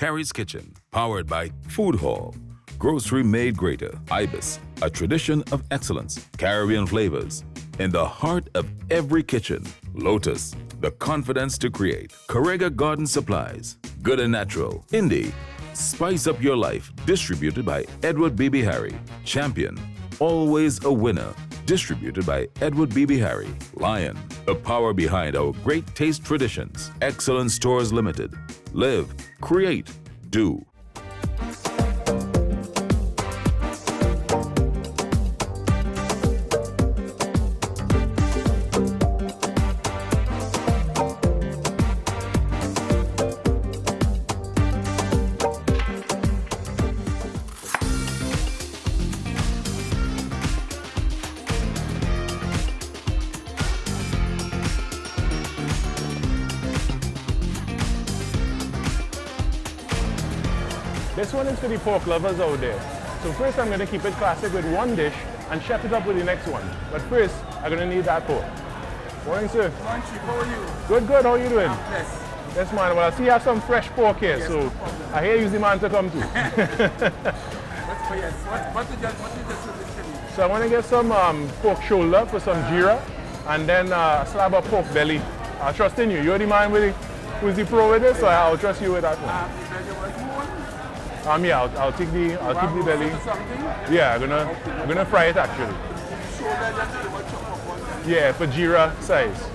Khary's Kitchen, powered by Food Hall, Grocery Made Greater, Ibis, a tradition of excellence, Caribbean flavors. In the heart of every kitchen, Lotus, the confidence to create. Correga Garden Supplies, Good and Natural. Indie, spice up your life, distributed by Edward B.B. Harry. Champion, always a winner, distributed by Edward B.B. Harry. Lion, the power behind our great taste traditions. Excellence Stores Limited. Live, create, do. This one is for the pork lovers out there. So first I'm going to keep it classic with one dish and chef it up with the next one. But first, I'm going to need that pork. Morning, sir. Morning, Chief. How are you? Good, good. How are you doing? I'm blessed. Yes, man. Well, I see you have some fresh pork here, Yes, so no problem. I hear you're the man to come to. What did you just do? So I want to get some pork shoulder for some jeera, and then a slab of pork belly. I trust in you. You're the man who's the pro with this, so I'll trust you with that one. Yeah, I'll take the belly. Yeah, I'm gonna fry it actually. Yeah, for jeera size.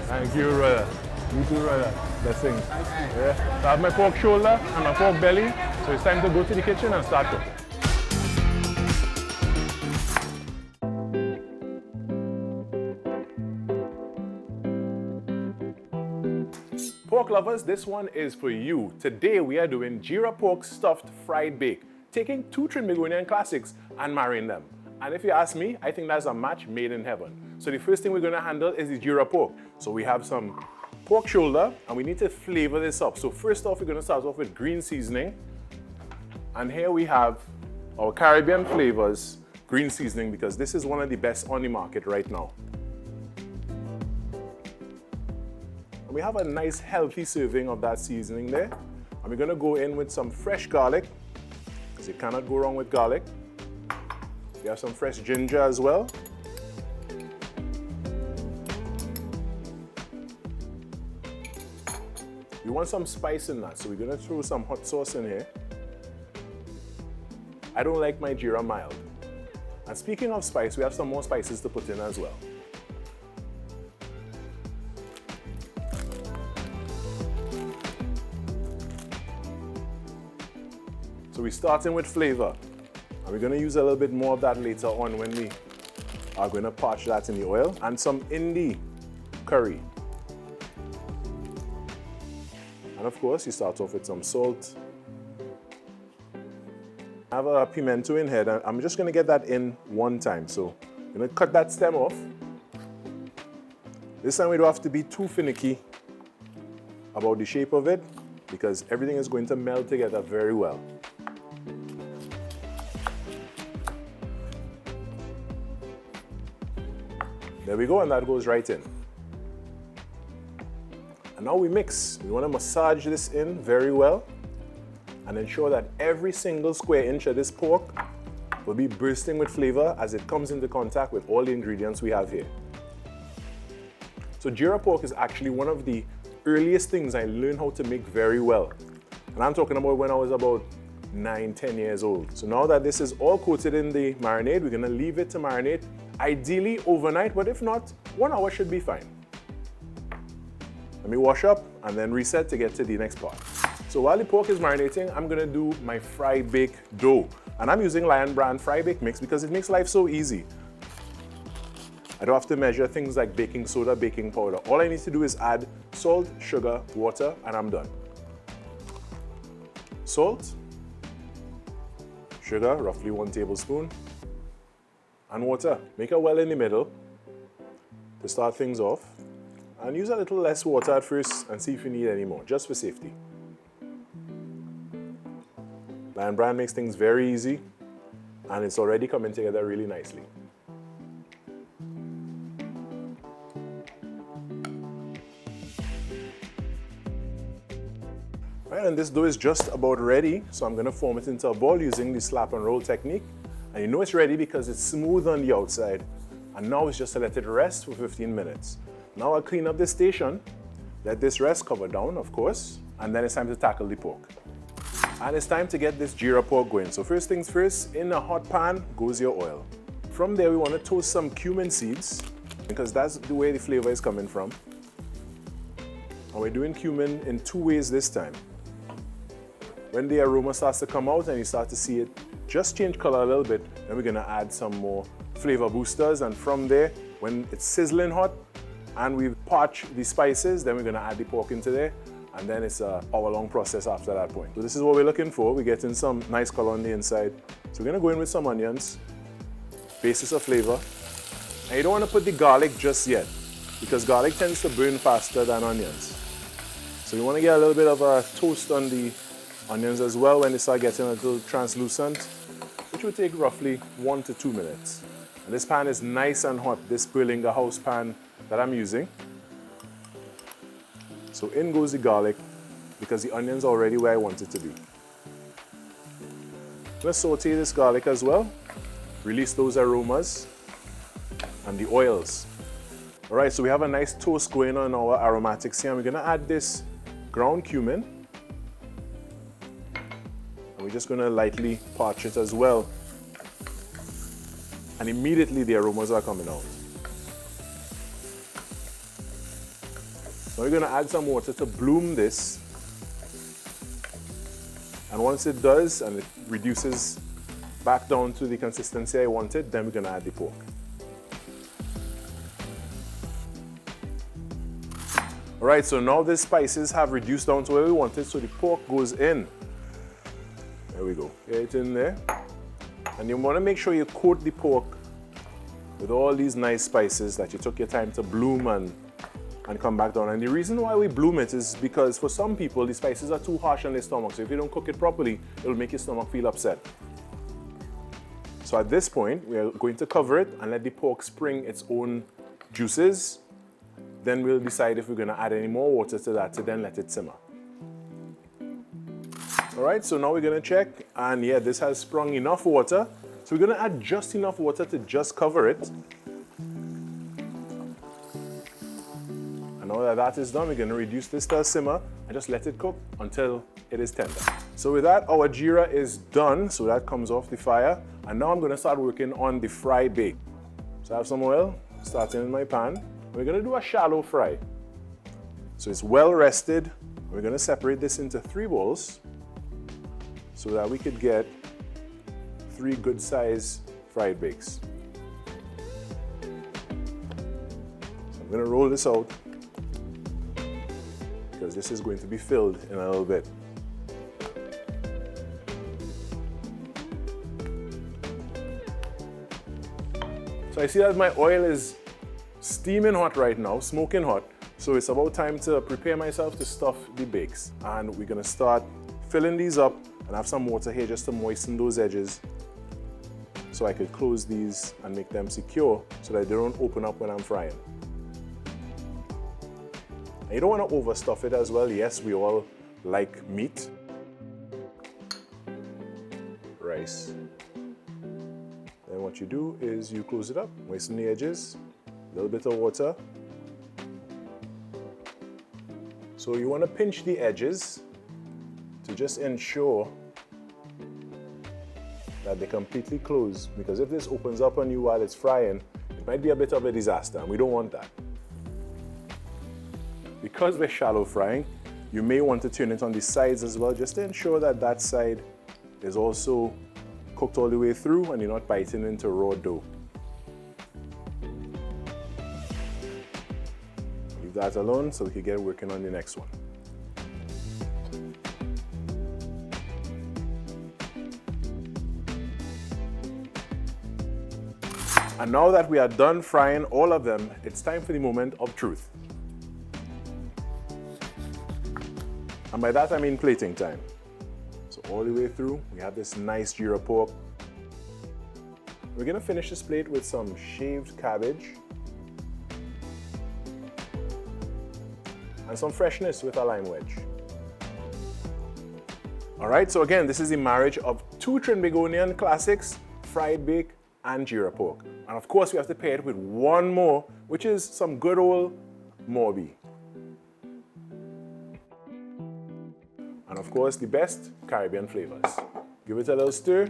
Thank you, brother. You too, brother. Blessings. Yeah. So I have my pork shoulder and my pork belly, so it's time to go to the kitchen and start cooking. Pork lovers, this one is for you. Today we are doing jeera pork stuffed fried bake, taking two Trinbagonian classics and marrying them. And if you ask me, I think that's a match made in heaven. So the first thing we're going to handle is the jeera pork. So we have some pork shoulder and we need to flavor this up. So first off, we're going to start off with green seasoning. And here we have our Caribbean flavors green seasoning, because this is one of the best on the market right now. And we have a nice healthy serving of that seasoning there. And we're going to go in with some fresh garlic, because you cannot go wrong with garlic. We have some fresh ginger as well. We want some spice in that, so we're going to throw some hot sauce in here. I don't like my jeera mild. And speaking of spice, we have some more spices to put in as well. So we're starting with flavor, and we're going to use a little bit more of that later on when we are going to parch that in the oil, and some Indie curry. And of course, you start off with some salt. I have a pimento in here, and I'm just going to get that in one time. So I'm going to cut that stem off. This time we don't have to be too finicky about the shape of it, because everything is going to meld together very well. There we go, and that goes right in. And now we mix. We want to massage this in very well and ensure that every single square inch of this pork will be bursting with flavor as it comes into contact with all the ingredients we have here. So jeera pork is actually one of the earliest things I learned how to make very well. And I'm talking about when I was about 9, 10 years old. So now that this is all coated in the marinade, we're going to leave it to marinate, ideally overnight, but if not, 1 hour should be fine. Let me wash up and then reset to get to the next part. So while the pork is marinating, I'm going to do my fry bake dough. And I'm using Lion Brand Fry Bake Mix because it makes life so easy. I don't have to measure things like baking soda, baking powder. All I need to do is add salt, sugar, water, and I'm done. Salt, sugar, roughly 1 tablespoon, and water. Make a well in the middle to start things off. And use a little less water at first and see if you need any more, just for safety. Lion Brand makes things very easy, and it's already coming together really nicely. Right, and this dough is just about ready, so I'm going to form it into a ball using the slap and roll technique. And you know it's ready because it's smooth on the outside. And now it's just to let it rest for 15 minutes. Now I'll clean up this station, let this rest, cover down, of course, and then it's time to tackle the pork. And it's time to get this Jira pork going. So first things first, in a hot pan goes your oil. From there we want to toast some cumin seeds because that's the way the flavor is coming from. And we're doing cumin in 2 ways this time. When the aroma starts to come out and you start to see it just change color a little bit, then we're gonna add some more flavor boosters, and from there, when it's sizzling hot and we've parched the spices, then we're gonna add the pork into there, and then it's an hour-long process after that point. So this is what we're looking for. We're getting some nice color on the inside. So we're gonna go in with some onions, basis of flavor. And you don't wanna put the garlic just yet, because garlic tends to burn faster than onions. So you wanna get a little bit of a toast on the onions as well when they start getting a little translucent, which will take roughly 1 to 2 minutes. And this pan is nice and hot, this Berlinger House pan that I'm using. So in goes the garlic, because the onion's already where I want it to be. Let's saute this garlic as well, release those aromas and the oils. All right, so we have a nice toast going on our aromatics here, and we're gonna add this ground cumin. We're just going to lightly parch it as well. And immediately the aromas are coming out. Now we're going to add some water to bloom this. And once it does and it reduces back down to the consistency I wanted, then we're going to add the pork. All right, so now the spices have reduced down to where we wanted, so the pork goes in. There we go, get it in there. And you want to make sure you coat the pork with all these nice spices that you took your time to bloom and come back down. And the reason why we bloom it is because for some people, the spices are too harsh on their stomach. So if you don't cook it properly, it'll make your stomach feel upset. So at this point, we are going to cover it and let the pork spring its own juices. Then we'll decide if we're going to add any more water to that to then let it simmer. All right, so now we're gonna check, and yeah, this has sprung enough water. So we're gonna add just enough water to just cover it. And now that that is done, we're gonna reduce this to a simmer and just let it cook until it is tender. So with that, our Jira is done, so that comes off the fire. And now I'm gonna start working on the fry bake. So I have some oil starting in my pan. We're gonna do a shallow fry. So it's well rested. We're gonna separate this into 3 bowls, so that we could get 3 good size fried bakes. So I'm gonna roll this out because this is going to be filled in a little bit. So I see that my oil is steaming hot right now, smoking hot. So it's about time to prepare myself to stuff the bakes. And we're gonna start filling these up. And I have some water here just to moisten those edges so I could close these and make them secure so that they don't open up when I'm frying. And you don't want to overstuff it as well. Yes, we all like meat. Rice. Then what you do is you close it up, moisten the edges, a little bit of water. So you want to pinch the edges to just ensure that they completely close, because if this opens up on you while it's frying, it might be a bit of a disaster, and we don't want that. Because we're shallow frying, you may want to turn it on the sides as well, just to ensure that that side is also cooked all the way through and you're not biting into raw dough. Leave that alone so we can get working on the next one. And now that we are done frying all of them, it's time for the moment of truth. And by that I mean plating time. So all the way through. We have this nice gyro pork. We're gonna finish this plate with some shaved cabbage and some freshness with a lime wedge. All right, so again, this is the marriage of two Trinbagonian classics, fried bake and gyro pork. And of course, we have to pair it with one more, which is some good old Morby. And of course, the best Caribbean flavors. Give it a little stir.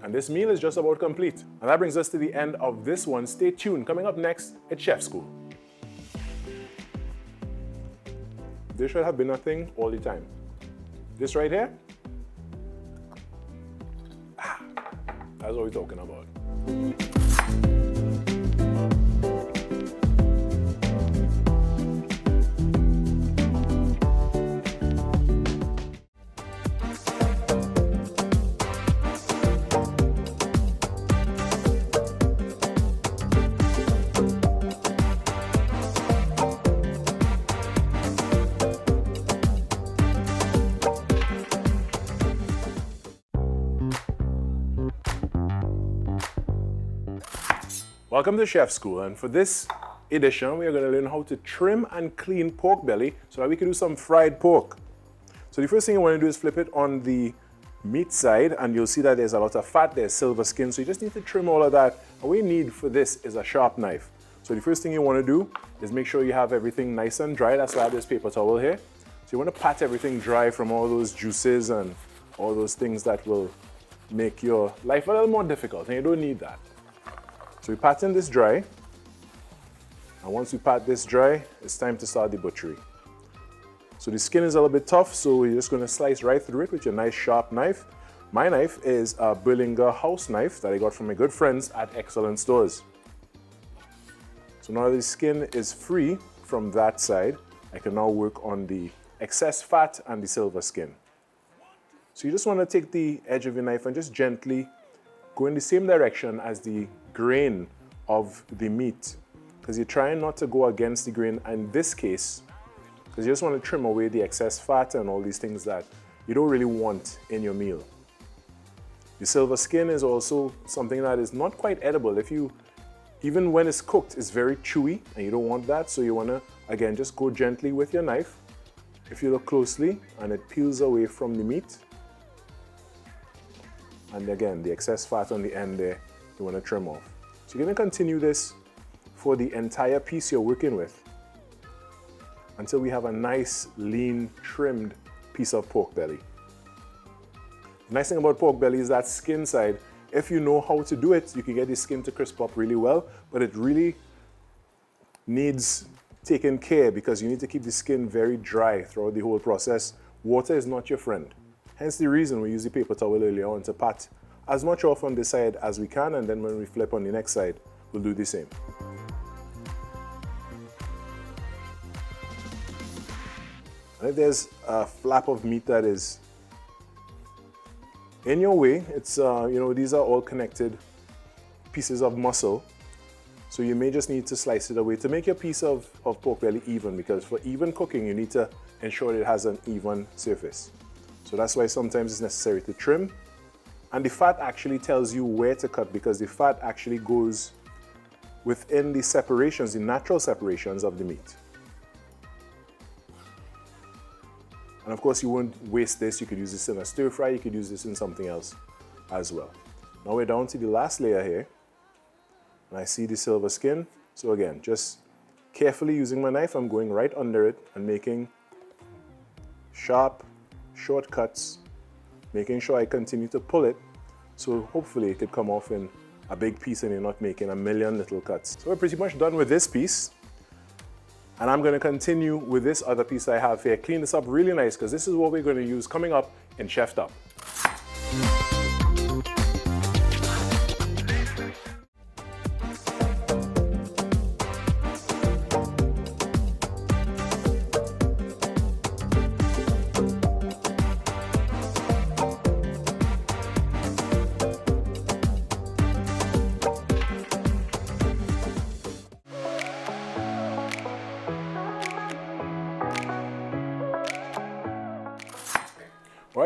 And this meal is just about complete. And that brings us to the end of this one. Stay tuned. Coming up next, it's Chef School. This should have been a thing all the time. This right here, that's what we're talking about. Welcome to Chef School, and for this edition, we are going to learn how to trim and clean pork belly so that we can do some fried pork. So the first thing you want to do is flip it on the meat side, and you'll see that there's a lot of fat, there's silver skin, so you just need to trim all of that. And what you need for this is a sharp knife. So the first thing you want to do is make sure you have everything nice and dry. That's why I have this paper towel here. So you want to pat everything dry from all those juices and all those things that will make your life a little more difficult, and you don't need that. So we patting this dry, and once we pat this dry, it's time to start the butchery. So the skin is a little bit tough, so you're just going to slice right through it with your nice sharp knife. My knife is a Berlinger house knife that I got from my good friends at Excellent Stores. So now the skin is free from that side, I can now work on the excess fat and the silver skin. So you just want to take the edge of your knife and just gently go in the same direction as the grain of the meat, because you're trying not to go against the grain in this case, because you just want to trim away the excess fat and all these things that you don't really want in your meal. The silver skin is also something that is not quite edible. Even when it's cooked, it's very chewy, and you don't want that, so you want to, again, just go gently with your knife. If you look closely, and it peels away from the meat. And again, the excess fat on the end there, you want to trim off. So you're going to continue this for the entire piece you're working with until we have a nice, lean, trimmed piece of pork belly. The nice thing about pork belly is that skin side. If you know how to do it, you can get the skin to crisp up really well, but it really needs taken care because you need to keep the skin very dry throughout the whole process. Water is not your friend. Hence the reason we use the paper towel earlier on to pat as much off on this side as we can, and then when we flip on the next side, we'll do the same. And if there's a flap of meat that is in your way, it's, these are all connected pieces of muscle, so you may just need to slice it away to make your piece of pork belly even, because for even cooking, you need to ensure it has an even surface. So that's why sometimes it's necessary to trim. And the fat actually tells you where to cut, because the fat actually goes within the separations, the natural separations of the meat. And of course, you won't waste this. You could use this in a stir fry. You could use this in something else as well. Now we're down to the last layer here. And I see the silver skin. So again, just carefully using my knife, I'm going right under it and making sharp, short cuts, making sure I continue to pull it, so hopefully it could come off in a big piece and you're not making a million little cuts. So we're pretty much done with this piece, and I'm going to continue with this other piece I have here. Clean this up really nice, because this is what we're going to use coming up in Chef'd Up.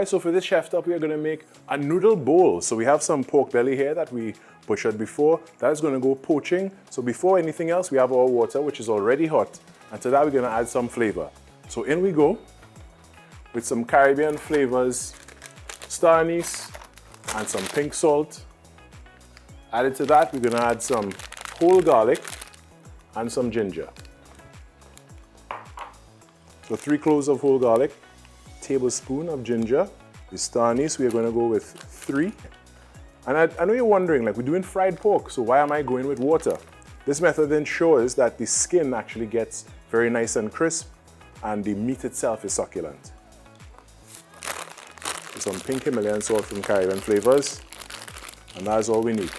right, so for this chef top, we are gonna make a noodle bowl. So we have some pork belly here that we butchered before. That is gonna go poaching. So before anything else, we have our water, which is already hot. And to that, we're gonna add some flavor. So in we go with some Caribbean flavors, star anise, and some pink salt. Added to that, we're gonna add some whole garlic and some ginger. So 3 cloves of whole garlic, tablespoon of ginger. The star anise, we are gonna go with 3. And I know you're wondering, like, we're doing fried pork, so why am I going with water? This method ensures that the skin actually gets very nice and crisp and the meat itself is succulent. Some pink Himalayan salt from Caribbean flavors, and that's all we need.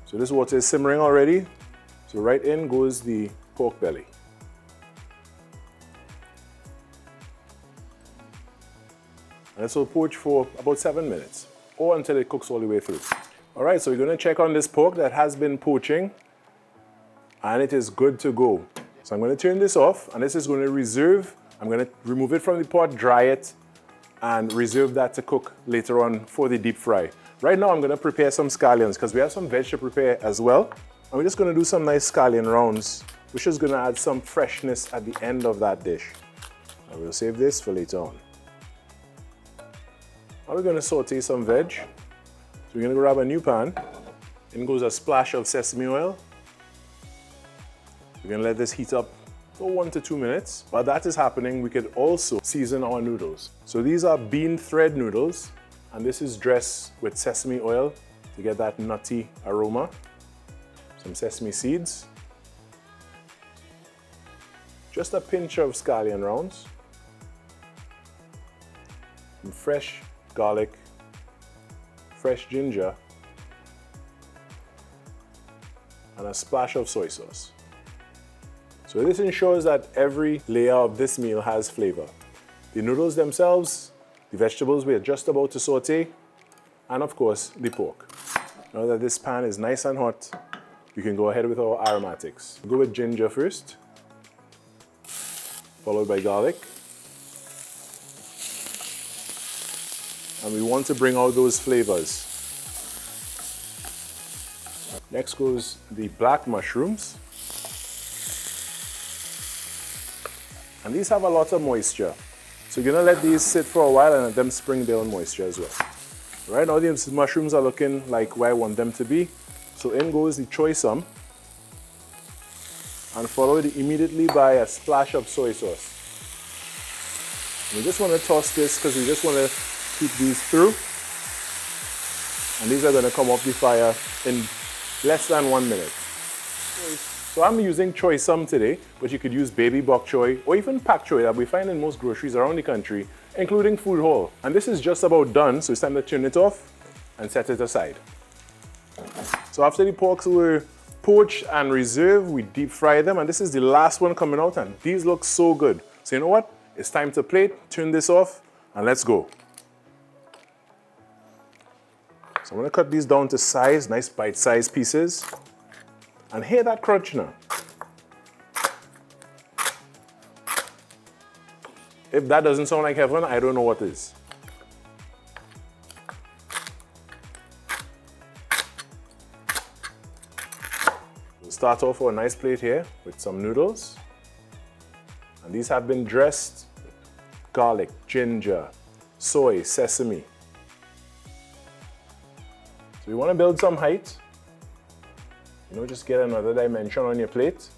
So this water is simmering already, so right in goes the pork belly. And this will poach for about 7 minutes, or until it cooks all the way through. All right, so we're gonna check on this pork that has been poaching, and it is good to go. So I'm gonna turn this off, and this is gonna reserve. I'm gonna remove it from the pot, dry it, and reserve that to cook later on for the deep fry. Right now, I'm gonna prepare some scallions, because we have some veg to prepare as well. And we're just gonna do some nice scallion rounds, which is gonna add some freshness at the end of that dish. I will save this for later on. Now we're gonna saute some veg. So we're gonna grab a new pan. In goes a splash of sesame oil. We're gonna let this heat up for 1 to 2 minutes. While that is happening, we could also season our noodles. So these are bean thread noodles, and this is dressed with sesame oil to get that nutty aroma. Some sesame seeds. Just a pinch of scallion rounds. Some fresh garlic, fresh ginger, and a splash of soy sauce. So this ensures that every layer of this meal has flavor. The noodles themselves, the vegetables we are just about to saute, and of course, the pork. Now that this pan is nice and hot, we can go ahead with our aromatics. We'll go with ginger first, followed by garlic. And we want to bring out those flavors. Next goes the black mushrooms. And these have a lot of moisture. So you're gonna let these sit for a while and let them spring their own moisture as well. Right now these mushrooms are looking like where I want them to be. So in goes the choy sum. And followed immediately by a splash of soy sauce. And we just wanna toss this because we just wanna keep these through. And these are gonna come off the fire in less than 1 minute. So I'm using choy sum today, but you could use baby bok choy or even pak choy that we find in most groceries around the country, including Food Hall. And this is just about done, so it's time to turn it off and set it aside. So after the porks were poached and reserved, we deep fry them, and this is the last one coming out, and these look so good. So you know what? It's time to plate, turn this off, and let's go. So I'm gonna cut these down to size, nice bite-sized pieces. And hear that crunch now. If that doesn't sound like heaven, I don't know what is. We'll start off with a nice plate here with some noodles. And these have been dressed with garlic, ginger, soy, sesame. So you want to build some height. You know, just get another dimension on your plate.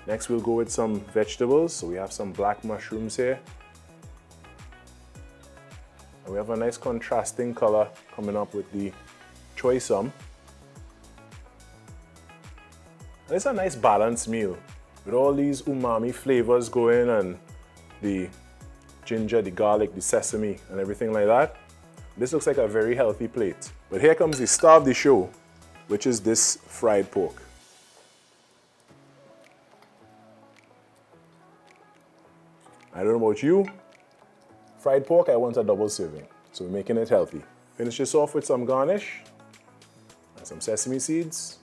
Next, we'll go with some vegetables. So we have some black mushrooms here. And we have a nice contrasting color coming up with the choy sum. And it's a nice balanced meal with all these umami flavors going and the ginger, the garlic, the sesame, and everything like that. This looks like a very healthy plate. But here comes the star of the show, which is this fried pork. I don't know about you, fried pork, I want a double serving. So we're making it healthy. Finish this off with some garnish and some sesame seeds.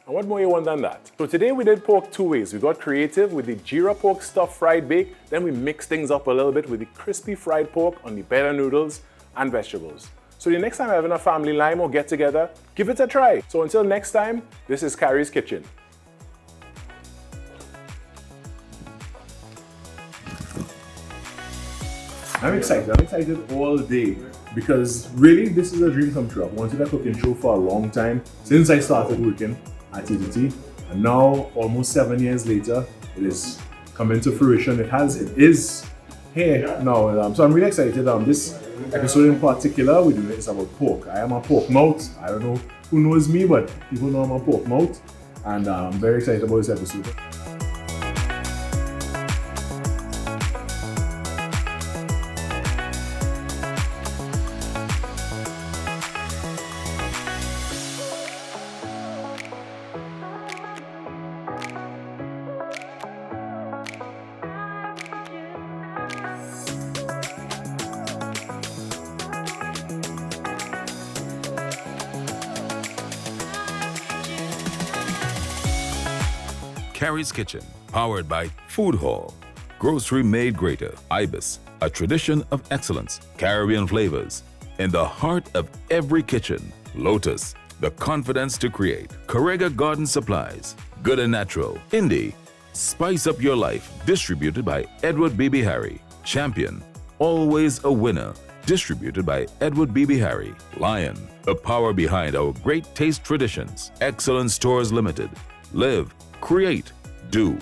And what more you want than that? So today we did pork two ways. We got creative with the Jira pork stuffed fried bake, then we mixed things up a little bit with the crispy fried pork on the better noodles and vegetables. So the next time you're having a family lime or get together, give it a try. So until next time, this is Khary's Kitchen. I'm excited all day because really this is a dream come true. I've wanted a cooking show for a long time since I started working at TTT, and now almost 7 years later, it is coming to fruition. It is here now. So I'm really excited. This episode in particular, we're doing is about pork. I am a pork mouth. I don't know who knows me, but people know I'm a pork mouth, and I'm very excited about this episode. Khary's Kitchen, powered by Food Hall, grocery made greater, Ibis, a tradition of excellence, Caribbean flavors. In the heart of every kitchen, Lotus, the confidence to create, Correga Garden Supplies, Good and Natural, Indie, Spice Up Your Life, distributed by Edward B.B. Harry, Champion, Always a Winner, distributed by Edward B.B. Harry, Lion, the power behind our great taste traditions, Excellence Stores Limited, Live, Create, Do.